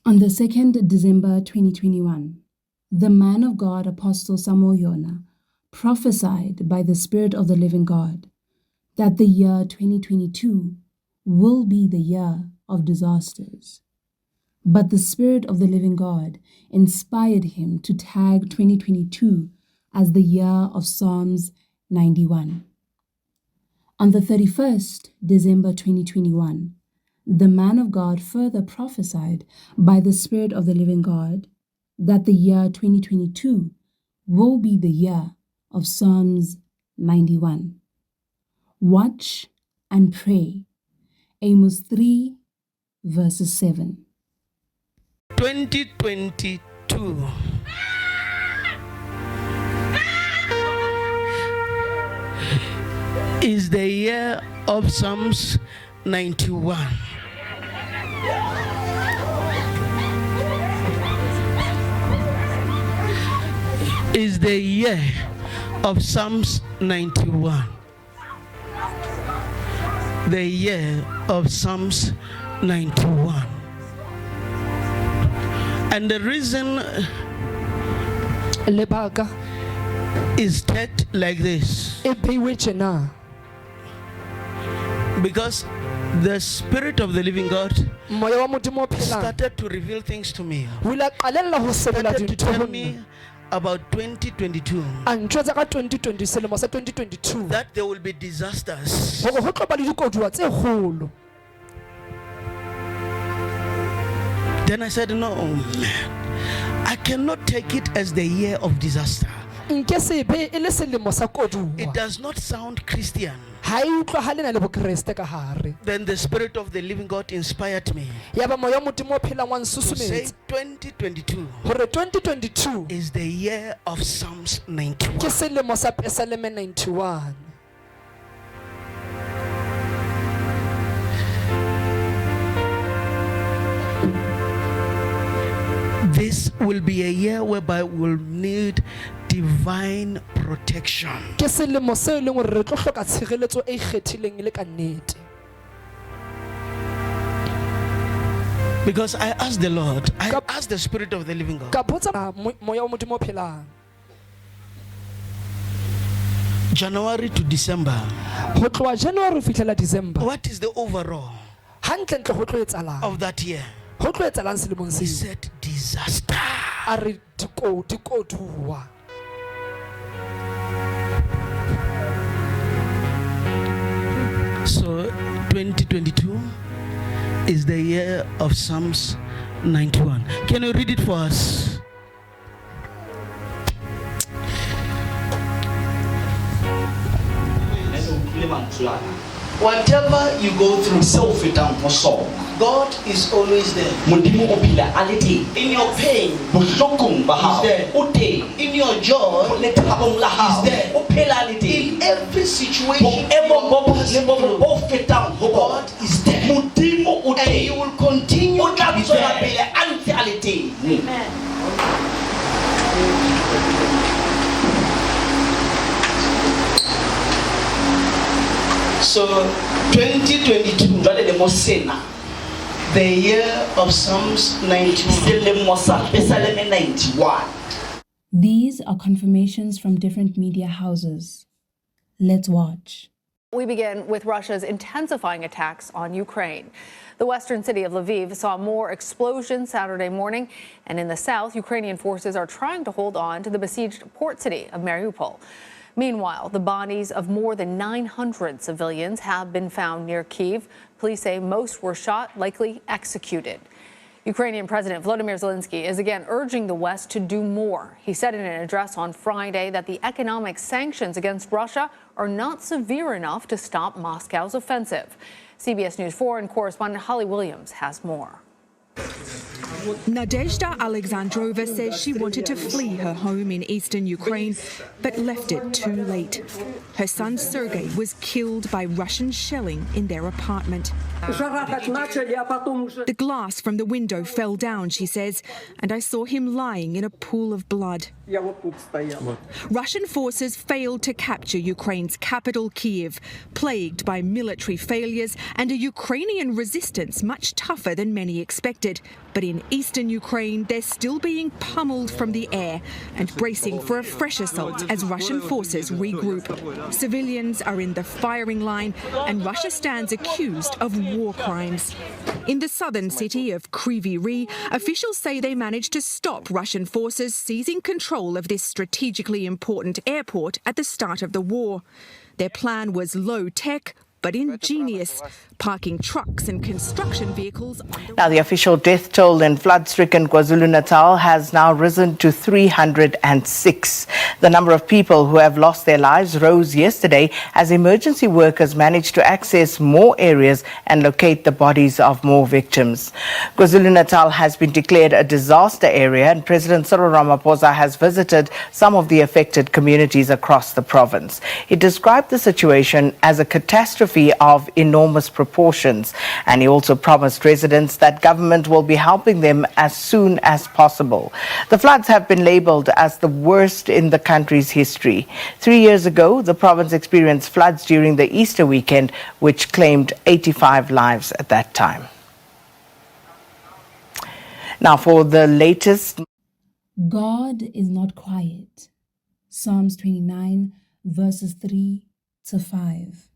On the 2nd December 2021, the man of God, Apostle Samuel Yona, prophesied by the Spirit of the living God that the year 2022 will be the year of disasters. But the Spirit of the living God inspired him to tag 2022 as the year of Psalms 91. On the 31st December 2021, the man of God further prophesied by the Spirit of the living God that the year 2022 will be the year of Psalms 91. Watch and pray. Amos 3 verses 7. 2022 is the year of Psalms 91. Is the year of Psalms 91. The year of Psalms 91. And the reason is that like this. Because the Spirit of the living God started to reveal things to me. Started to tell me about 2022. That there will be disasters. Then I said, no, I cannot take it as the year of disaster. It does not sound Christian. Then the Spirit of the living God inspired me to say 2022 is the year of Psalms 91. This will be a year whereby we'll need divine protection. Because I asked the Lord, I asked the Spirit of the living God, January to December, what is the overall of that year? He said disaster. So 2022 is the year of Psalms 91. Can you read it for us? Whatever you go through, God is always there. In your pain, He's there. In your joy, He's there. In every situation, God is there. And He will continue to be there. Amen. So 2022, the year of Psalms 91. These are confirmations from different media houses. Let's watch. We begin with Russia's intensifying attacks on Ukraine. The western city of Lviv saw more explosions Saturday morning, and in the south, Ukrainian forces are trying to hold on to the besieged port city of Mariupol. Meanwhile, the bodies of more than 900 civilians have been found near Kyiv. Police say most were shot, likely executed. Ukrainian President Volodymyr Zelensky is again urging the West to do more. He said in an address on Friday that the economic sanctions against Russia are not severe enough to stop Moscow's offensive. CBS News 4 correspondent Holly Williams has more. Nadezhda Alexandrova says she wanted to flee her home in eastern Ukraine, but left it too late. Her son Sergei was killed by Russian shelling in their apartment. The glass from the window fell down, she says, and I saw him lying in a pool of blood. Russian forces failed to capture Ukraine's capital, Kyiv, plagued by military failures and a Ukrainian resistance much tougher than many expected. But in eastern Ukraine, they're still being pummeled from the air and bracing for a fresh assault as Russian forces regroup. Civilians are in the firing line and Russia stands accused of war crimes. In the southern city of Kryvyi Rih, officials say they managed to stop Russian forces seizing control of this strategically important airport at the start of the war. Their plan was low-tech, but ingenious, parking trucks and construction vehicles. Now, the official death toll in flood-stricken KwaZulu-Natal has now risen to 306. The number of people who have lost their lives rose yesterday as emergency workers managed to access more areas and locate the bodies of more victims. KwaZulu-Natal has been declared a disaster area, and President Cyril Ramaphosa has visited some of the affected communities across the province. He described the situation as a catastrophe of enormous proportions, and he also promised residents that government will be helping them as soon as possible. The floods have been labelled as the worst in the country's history. 3 years ago, the province experienced floods during the Easter weekend, which claimed 85 lives at that time. Now, for the latest. God is not quiet. Psalms 29, verses 3 to 5.